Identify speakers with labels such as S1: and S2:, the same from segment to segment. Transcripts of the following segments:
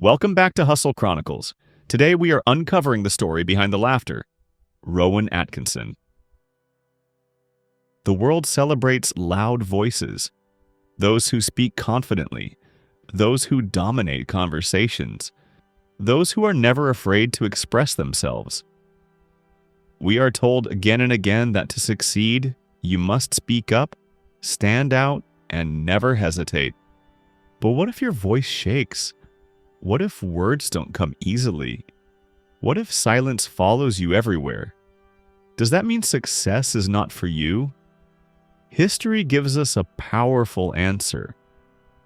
S1: Welcome back to Hustle Chronicles. Today we are uncovering the story behind the laughter. Rowan Atkinson. The world celebrates loud voices, those who speak confidently, those who dominate conversations, those who are never afraid to express themselves. We are told again and again that to succeed, you must speak up, stand out, and never hesitate. But what if your voice shakes? What if words don't come easily? What if silence follows you everywhere? Does that mean success is not for you? History gives us a powerful answer,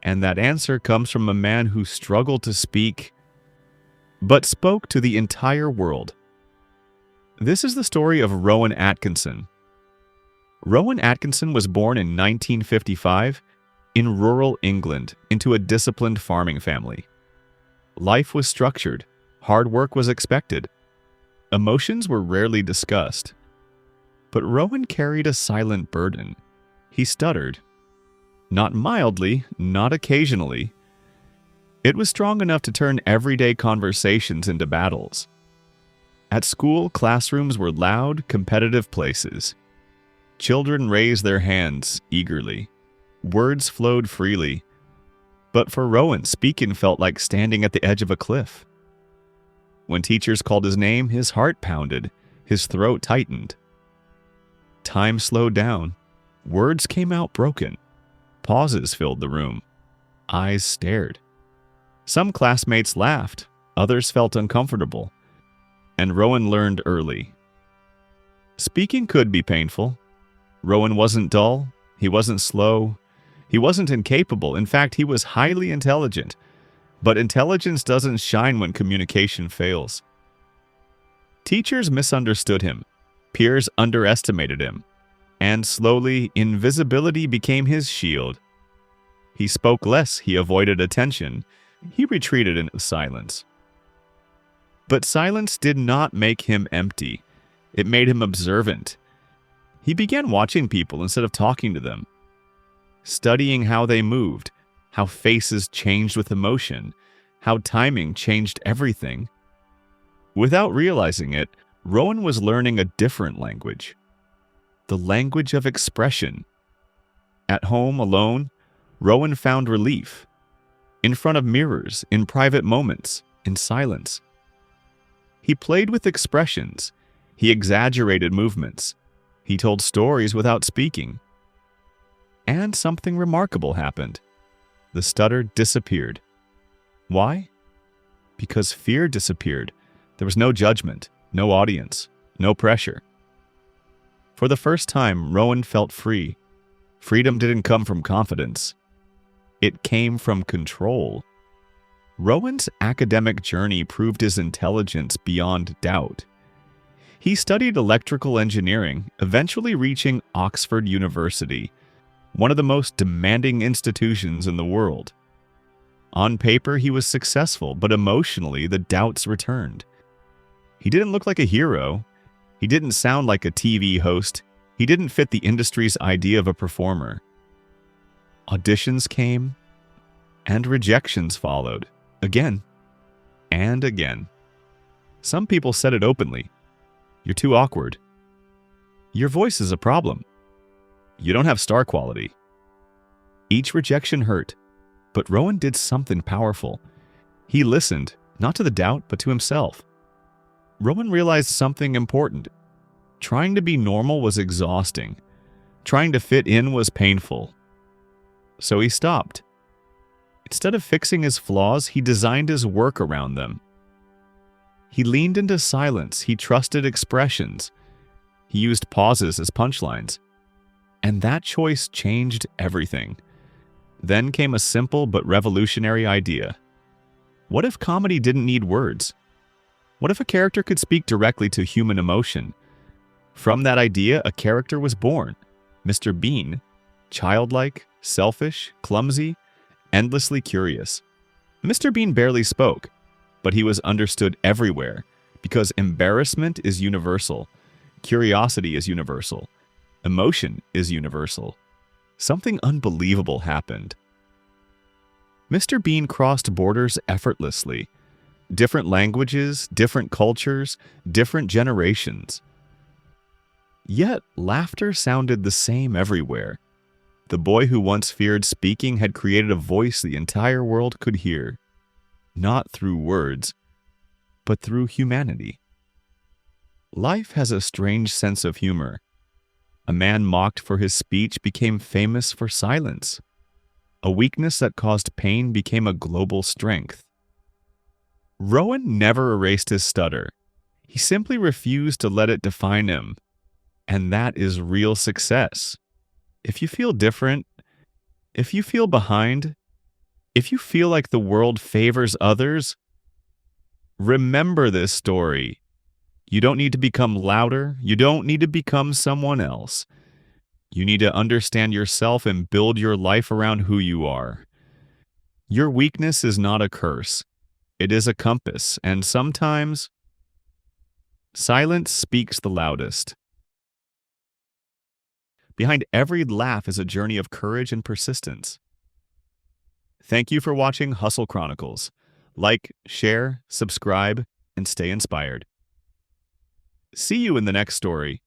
S1: and that answer comes from a man who struggled to speak, but spoke to the entire world. This is the story of Rowan Atkinson. Rowan Atkinson was born in 1955 in rural England into a disciplined farming family. Life was structured, hard work was expected. Emotions were rarely discussed. But Rowan carried a silent burden. He stuttered. Not mildly, not occasionally. It was strong enough to turn everyday conversations into battles. At school, classrooms were loud, competitive places. Children raised their hands eagerly. Words flowed freely. But for Rowan, speaking felt like standing at the edge of a cliff. When teachers called his name, his heart pounded, his throat tightened. Time slowed down. Words came out broken. Pauses filled the room. Eyes stared. Some classmates laughed, others felt uncomfortable. And Rowan learned early. Speaking could be painful. Rowan wasn't dull, he wasn't slow, he wasn't incapable. In fact, he was highly intelligent. But intelligence doesn't shine when communication fails. Teachers misunderstood him. Peers underestimated him. And slowly, invisibility became his shield. He spoke less, he avoided attention. He retreated into silence. But silence did not make him empty. It made him observant. He began watching people instead of talking to them, studying how they moved, how faces changed with emotion, how timing changed everything. Without realizing it, Rowan was learning a different language, the language of expression. At home, alone, Rowan found relief. In front of mirrors, in private moments, in silence. He played with expressions. He exaggerated movements. He told stories without speaking. And something remarkable happened. The stutter disappeared. Why? Because fear disappeared. There was no judgment, no audience, no pressure. For the first time, Rowan felt free. Freedom didn't come from confidence. It came from control. Rowan's academic journey proved his intelligence beyond doubt. He studied electrical engineering, eventually reaching Oxford University, one of the most demanding institutions in the world. On paper, he was successful, but emotionally, the doubts returned. He didn't look like a hero. He didn't sound like a TV host. He didn't fit the industry's idea of a performer. Auditions came, and rejections followed, again and again. Some people said it openly. You're too awkward. Your voice is a problem. You don't have star quality. Each rejection hurt, but Rowan did something powerful. He listened, not to the doubt, but to himself. Rowan realized something important. Trying to be normal was exhausting. Trying to fit in was painful. So he stopped. Instead of fixing his flaws, he designed his work around them. He leaned into silence. He trusted expressions. He used pauses as punchlines. And that choice changed everything. Then came a simple but revolutionary idea. What if comedy didn't need words? What if a character could speak directly to human emotion? From that idea, a character was born. Mr. Bean, childlike, selfish, clumsy, endlessly curious. Mr. Bean barely spoke, but he was understood everywhere because embarrassment is universal, curiosity is universal, emotion is universal. Something unbelievable happened. Mr. Bean crossed borders effortlessly. Different languages, different cultures, different generations. Yet, laughter sounded the same everywhere. The boy who once feared speaking had created a voice the entire world could hear, not through words, but through humanity. Life has a strange sense of humor. A man mocked for his speech became famous for silence. A weakness that caused pain became a global strength. Rowan never erased his stutter. He simply refused to let it define him. And that is real success. If you feel different, if you feel behind, if you feel like the world favors others, remember this story. You don't need to become louder. You don't need to become someone else. You need to understand yourself and build your life around who you are. Your weakness is not a curse. It is a compass, and sometimes silence speaks the loudest. Behind every laugh is a journey of courage and persistence. Thank you for watching Hustle Chronicles. Like, share, subscribe, and stay inspired. See you in the next story.